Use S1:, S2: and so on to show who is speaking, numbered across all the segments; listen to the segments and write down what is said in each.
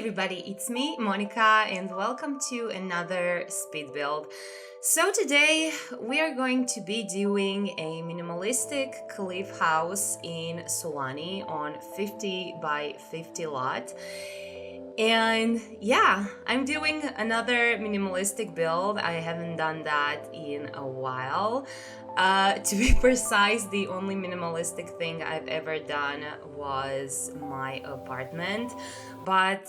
S1: everybody, it's me, Monica, and welcome to another speed build. So today we are going to be doing a minimalistic cliff house in Sulani on 50 by 50 lot. And yeah, I'm doing another minimalistic build. I haven't done that in a while. To be precise, the only minimalistic thing I've ever done was my apartment. But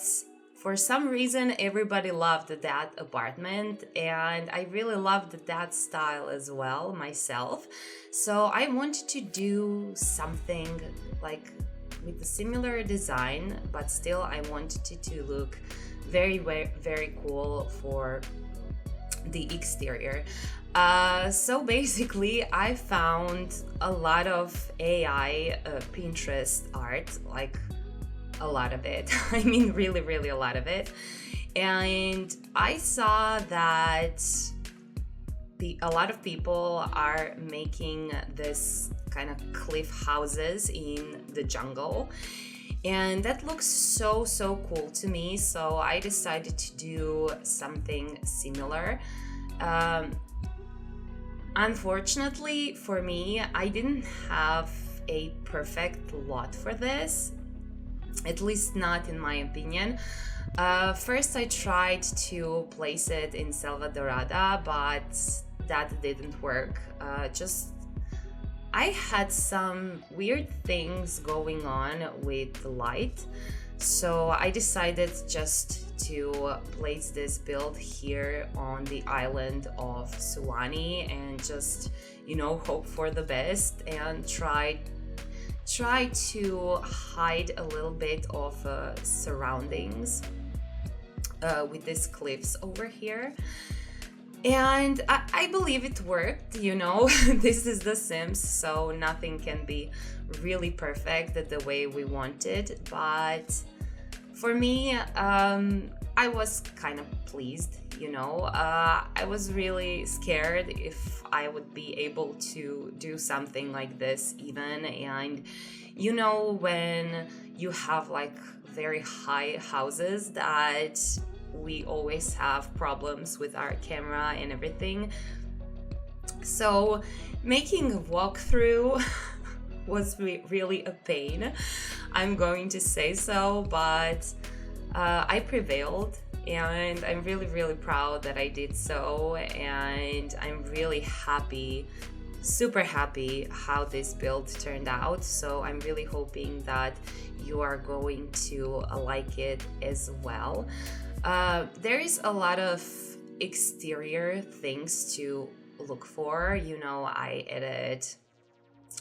S1: for some reason, everybody loved that apartment, and I really loved that style as well myself. So I wanted to do something like with a similar design, but still I wanted it to look very, very, very cool for the exterior. So basically I found a lot of AI Pinterest art, like a lot of it. I mean really, really a lot of it. And I saw that a lot of people are making this kind of cliff houses in the jungle, and that looks so cool to me. So I decided to do something similar. Unfortunately for me, I didn't have a perfect lot for this, at least not in my opinion. First I tried to place it in Salvadorada, but that didn't work. I had some weird things going on with the light, so I decided just to place this build here on the island of Sulani and just, hope for the best and try to hide a little bit of surroundings with these cliffs over here. And I believe it worked, This is The Sims, so nothing can be really perfect the way we want it. But for me, I was kind of pleased, I was really scared if I would be able to do something like this even. And when you have like very high houses that we always have problems with our camera and everything. So making a walkthrough was really a pain, I'm going to say so, but I prevailed, and I'm really proud that I did so, and I'm really happy, super happy how this build turned out. So I'm really hoping that you are going to like it as well. There is a lot of exterior things to look for. I added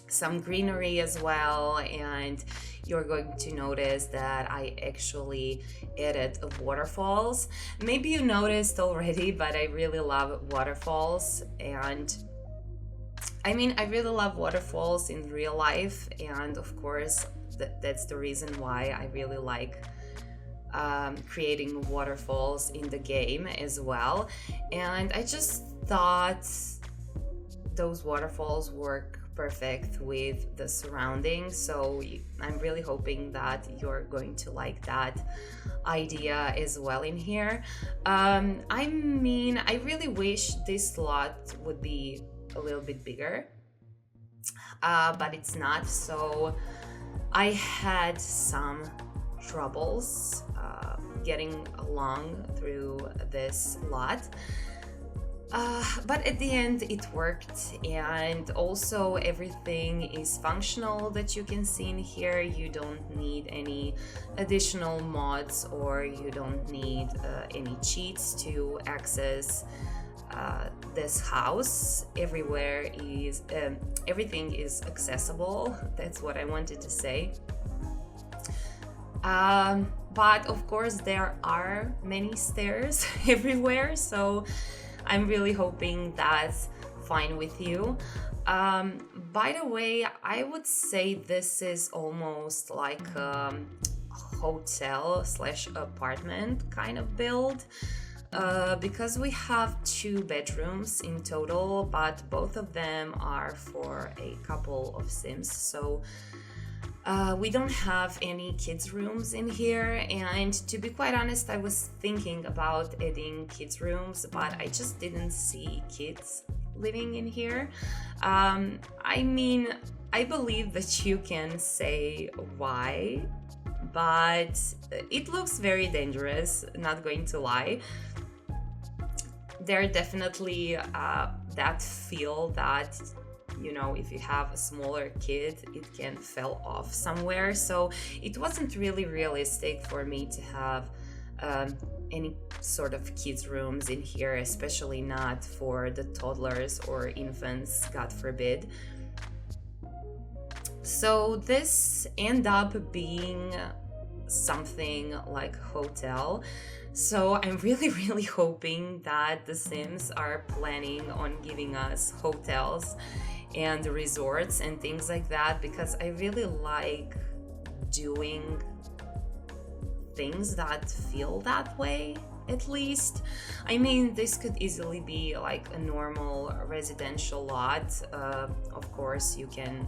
S1: some greenery as well, and you're going to notice that I actually added waterfalls. Maybe you noticed already, but I really love waterfalls. And I mean, I really love waterfalls in real life, and of course that's the reason why I really like creating waterfalls in the game as well. And I just thought those waterfalls work perfect with the surroundings, so I'm really hoping that you're going to like that idea as well in here. I mean, I really wish this lot would be a little bit bigger, but it's not. So I had some troubles getting along through this lot, but at the end it worked. And also everything is functional that you can see in here. You don't need any additional mods, or you don't need any cheats to access this house. Everything is accessible. That's what I wanted to say. But of course there are many stairs everywhere, so I'm really hoping that's fine with you. By the way, I would say this is almost like a hotel / apartment kind of build, because we have 2 bedrooms in total, but both of them are for a couple of Sims. So We don't have any kids' rooms in here, and to be quite honest, I was thinking about adding kids' rooms, but I just didn't see kids living in here. I mean, I believe that you can say why, but it looks very dangerous, not going to lie. There are definitely that feel that, you know, if you have a smaller kid, it can fall off somewhere. So it wasn't really realistic for me to have any sort of kids rooms in here, especially not for the toddlers or infants, God forbid. So this ended up being something like hotel. So I'm really hoping that the Sims are planning on giving us hotels and resorts and things like that, because I really like doing things that feel that way, at least. I mean, this could easily be like a normal residential lot. Of course, you can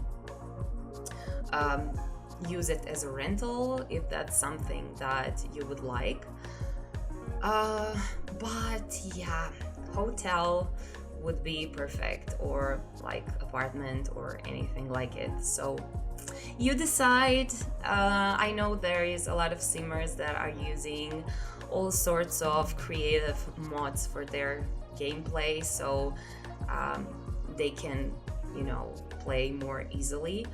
S1: use it as a rental if that's something that you would like. But yeah, hotel would be perfect, or like apartment or anything like it. So you decide. I know there is a lot of simmers that are using all sorts of creative mods for their gameplay, so they can, you know, play more easily.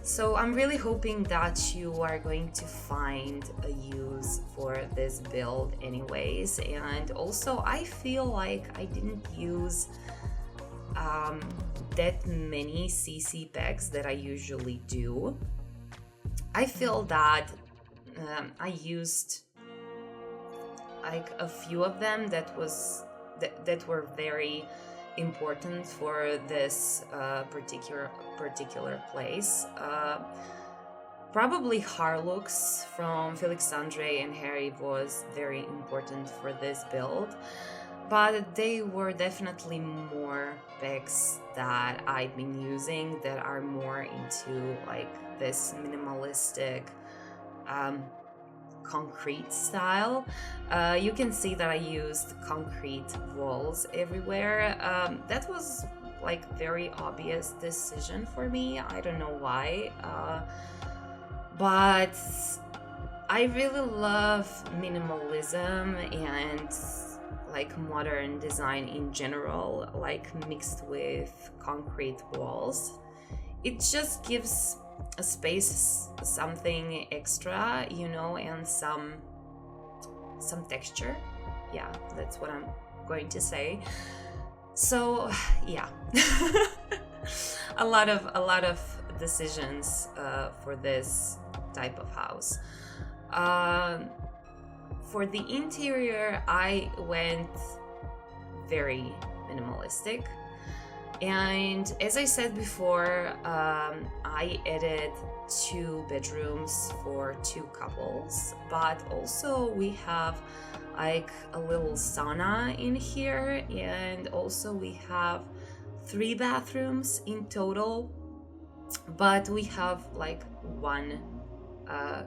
S1: So I'm really hoping that you are going to find a use for this build anyways. And also, I feel like I didn't use that many CC packs that I usually do. I feel that I used like a few of them that were very important for this particular place. Probably Harlux from Felix Andre and Harry was very important for this build, but they were definitely more packs that I've been using that are more into like this minimalistic concrete style. You can see that I used concrete walls everywhere. That was like very obvious decision for me. I don't know why, but I really love minimalism and like modern design in general, like mixed with concrete walls. It just gives a space something extra, you know, and some texture. Yeah, that's what I'm going to say. So yeah, a lot of decisions for this type of house. For the interior, I went very minimalistic. And as I said before, I added 2 bedrooms for 2 couples, but also we have like a little sauna in here, and also we have 3 bathrooms in total, but we have like 1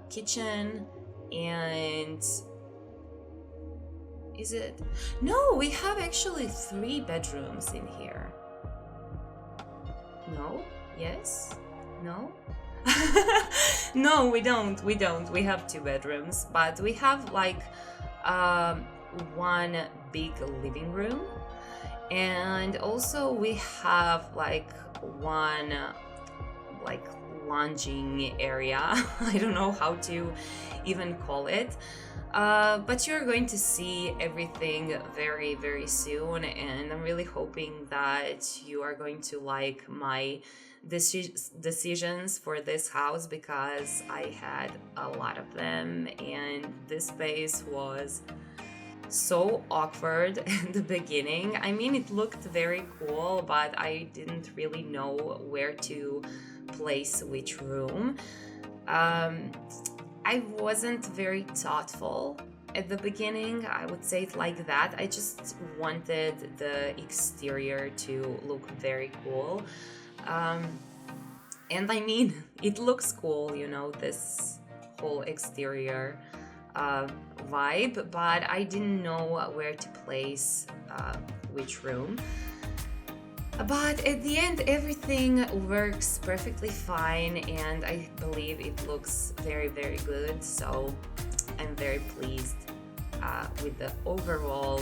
S1: kitchen and is it? No, we have actually 3 bedrooms in here. No? Yes? No? No, we don't. We have 2 bedrooms, but we have like 1 big living room, and also we have like 1 like lounging area. I don't know how to even call it. But you're going to see everything very soon, and I'm really hoping that you are going to like my decisions for this house, because I had a lot of them and this space was so awkward in the beginning. I mean, it looked very cool, but I didn't really know where to place which room. I wasn't very thoughtful at the beginning, I would say it like that. I just wanted the exterior to look very cool. And I mean, it looks cool, you know, this whole exterior vibe, but I didn't know where to place which room. But at the end, everything works perfectly fine, and I believe it looks very, very good. So I'm very pleased with the overall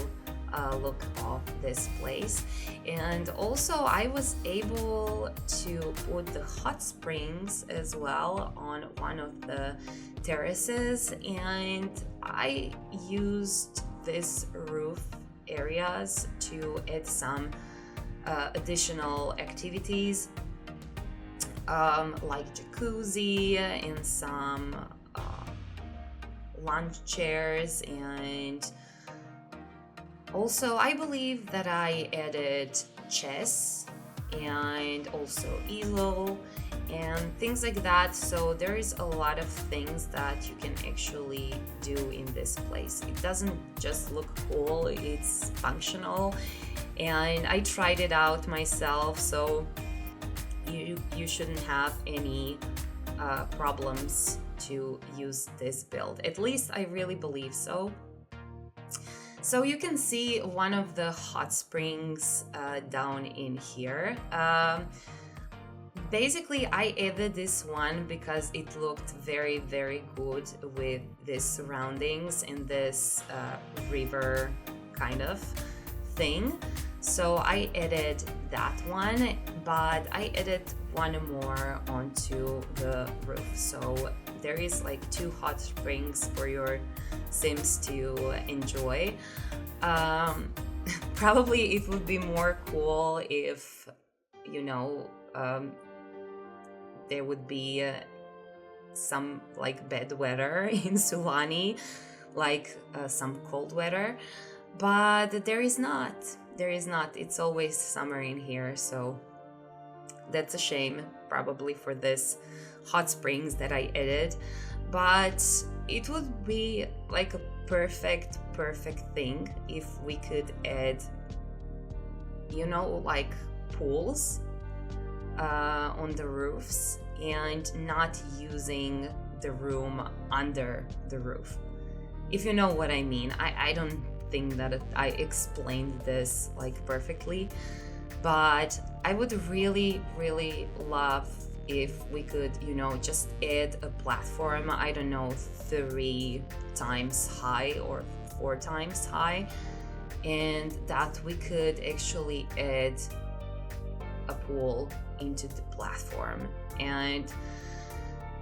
S1: look of this place. And also I was able to put the hot springs as well on one of the terraces, and I used this roof areas to add some additional activities like jacuzzi and some lounge chairs, and also I believe that I added chess and also easel and things like that. So there is a lot of things that you can actually do in this place. It doesn't just look cool, it's functional, and I tried it out myself, so you shouldn't have any problems to use this build. At least I really believe so. So you can see one of the hot springs down in here. Basically, I added this one because it looked very, very good with these surroundings and this river kind of thing. So I added that one, but I added one more onto the roof. So there is like 2 hot springs for your Sims to enjoy. Probably it would be more cool if, you know, there would be some like bad weather in Sulani, like some cold weather, but there is not. There is not. It's always summer in here, so that's a shame probably for this hot springs that I added. But it would be like a perfect thing if we could add, you know, like pools on the roofs and not using the room under the roof, if you know what I mean. I don't think that I explained this like perfectly, but I would really love if we could, you know, just add a platform, I don't know, 3 times high or 4 times high, and that we could actually add a pool into the platform. And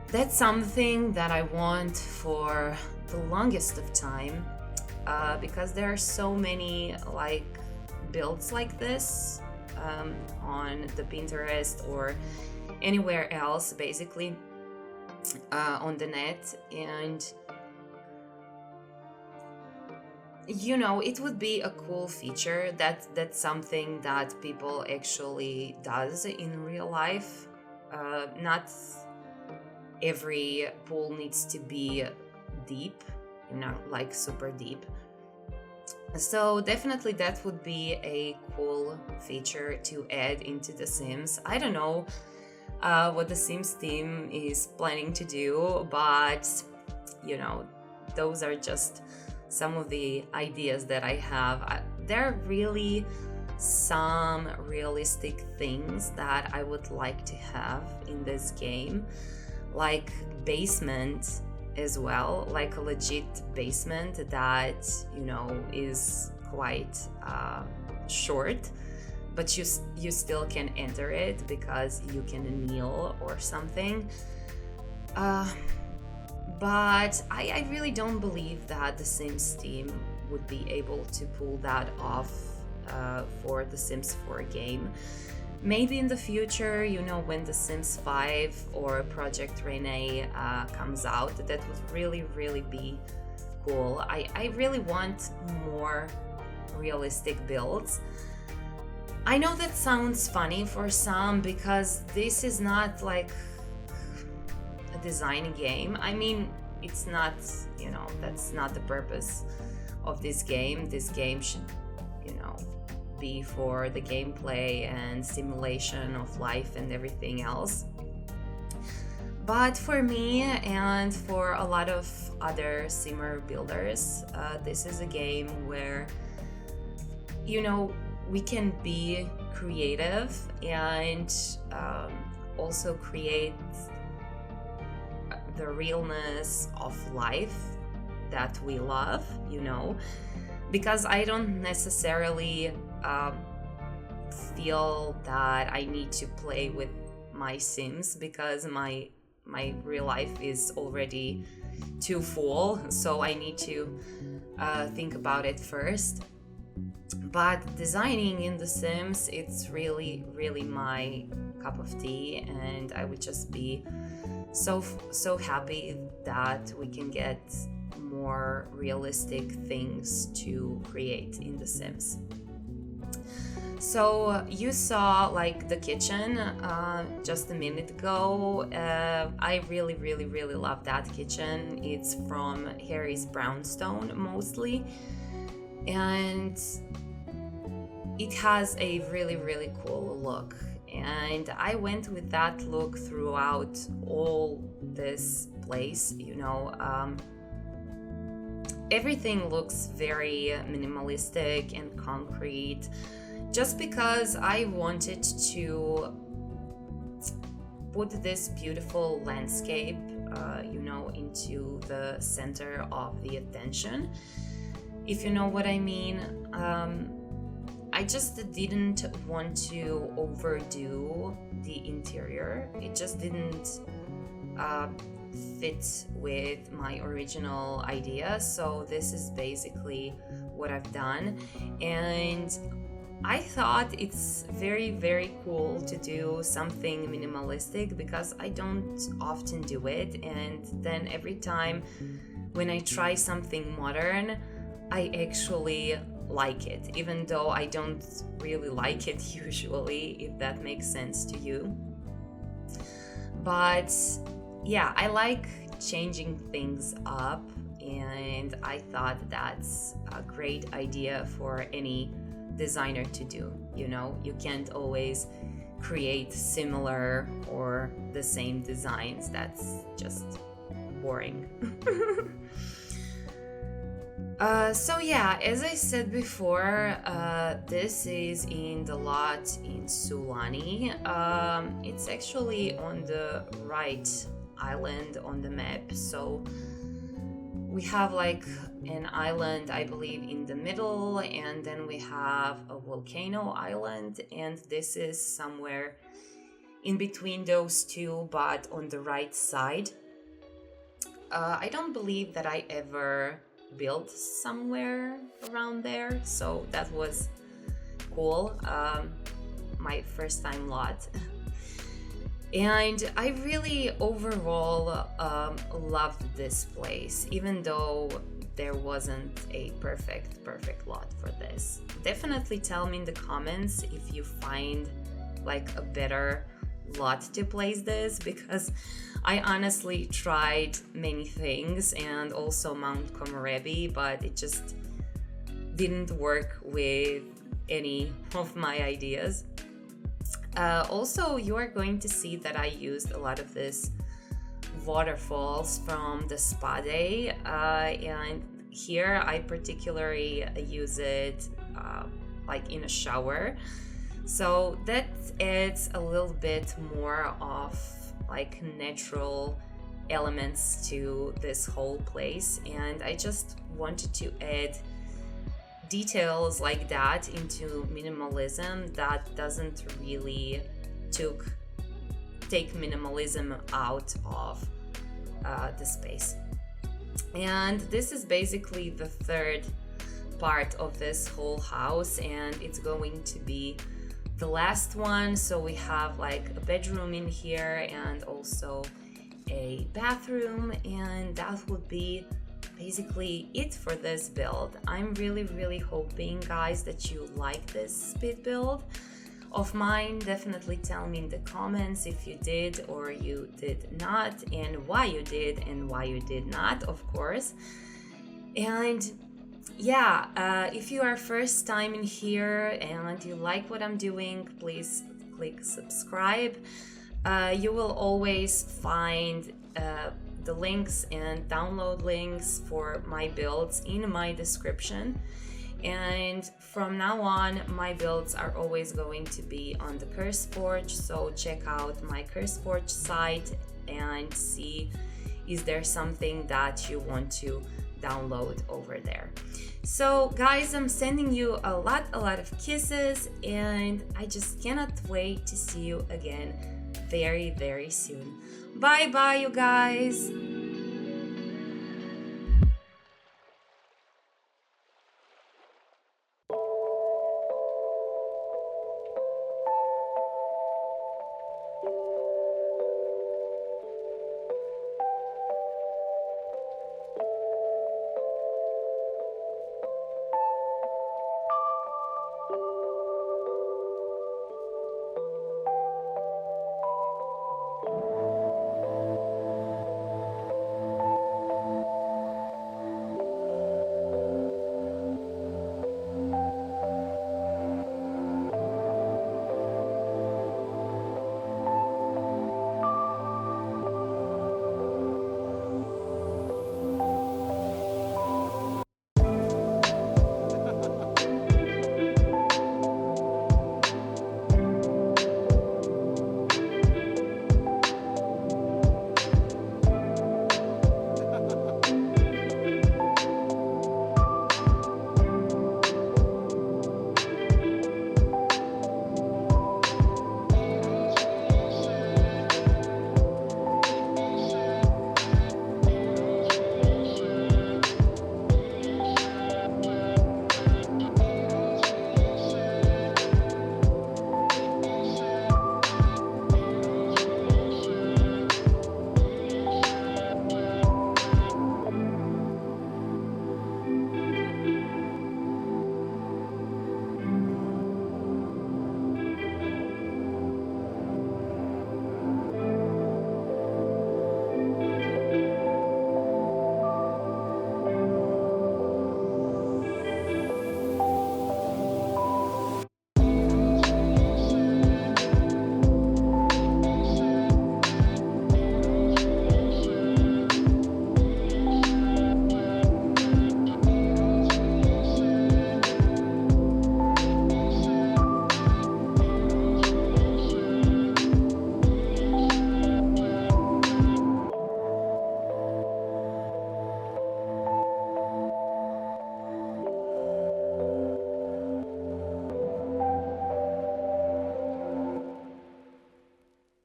S1: that's something that I want for the longest of time, because there are so many like builds like this on the Pinterest or anywhere else, basically on the net, and you know, it would be a cool feature. That's something that people actually does in real life. Not every pool needs to be deep, you know, like super deep. So definitely that would be a cool feature to add into the Sims. I don't know what the Sims team is planning to do, but you know, those are just some of the ideas that I have. There are really some realistic things that I would like to have in this game, like basement as well, like a legit basement that, you know, is quite short, but you still can enter it because you can kneel or something. But I really don't believe that the Sims team would be able to pull that off for the Sims 4 game. Maybe in the future, you know, when the Sims 5 or Project Renee comes out, that would really be cool. I really want more realistic builds. I know that sounds funny for some because this is not like a design game. I mean, it's not, you know, that's not the purpose of this game. This game should, you know, be for the gameplay and simulation of life and everything else. But for me and for a lot of other simmer builders, this is a game where, you know, we can be creative and also create the realness of life that we love, you know, because I don't necessarily feel that I need to play with my Sims because my real life is already too full, so I need to think about it first. But designing in The Sims, it's really, really my cup of tea, and I would just be so happy that we can get more realistic things to create in The Sims. So you saw like the kitchen just a minute ago. I really, really, really love that kitchen. It's from Harry's Brownstone mostly, and it has a really, really cool look. And I went with that look throughout all this place, you know. Everything looks very minimalistic and concrete, just because I wanted to put this beautiful landscape, you know, into the center of the attention, if you know what I mean. I just didn't want to overdo the interior. It just didn't fit with my original idea. So this is basically what I've done. And I thought it's very, very cool to do something minimalistic because I don't often do it. And then every time when I try something modern, I actually like it, even though I don't really like it usually, if that makes sense to you. But yeah, I like changing things up, and I thought that's a great idea for any designer to do. You know, you can't always create similar or the same designs. That's just boring. So yeah, as I said before, this is in the lot in Sulani. It's actually on the right island on the map. So we have like an island, I believe, in the middle, and then we have a volcano island, and this is somewhere in between those two, but on the right side. I don't believe that I ever built somewhere around there, so that was cool. My first time lot. And I really overall loved this place, even though there wasn't a perfect lot for this. Definitely tell me in the comments if you find like a better lot to place this, because I honestly tried many things and also Mount Komorebi, but it just didn't work with any of my ideas. Also, you are going to see that I used a lot of this waterfalls from the spa day, and here I particularly use it like in a shower, so that adds a little bit more of like natural elements to this whole place, and I just wanted to add details like that into minimalism that doesn't really take minimalism out of the space. And this is basically the third part of this whole house, and it's going to be the last one. So we have like a bedroom in here and also a bathroom, and that would be basically it for this build. I'm really hoping, guys, that you like this speed build of mine. Definitely tell me in the comments if you did or you did not, and why you did and why you did not, of course. And yeah, if you are first time in here and you like what I'm doing, please click subscribe. You will always find the links and download links for my builds in my description. And from now on, my builds are always going to be on the Curse Porch, so check out my Curse Porch site and see is there something that you want to download over there. So guys, I'm sending you a lot of kisses, and I just cannot wait to see you again very soon. Bye you guys.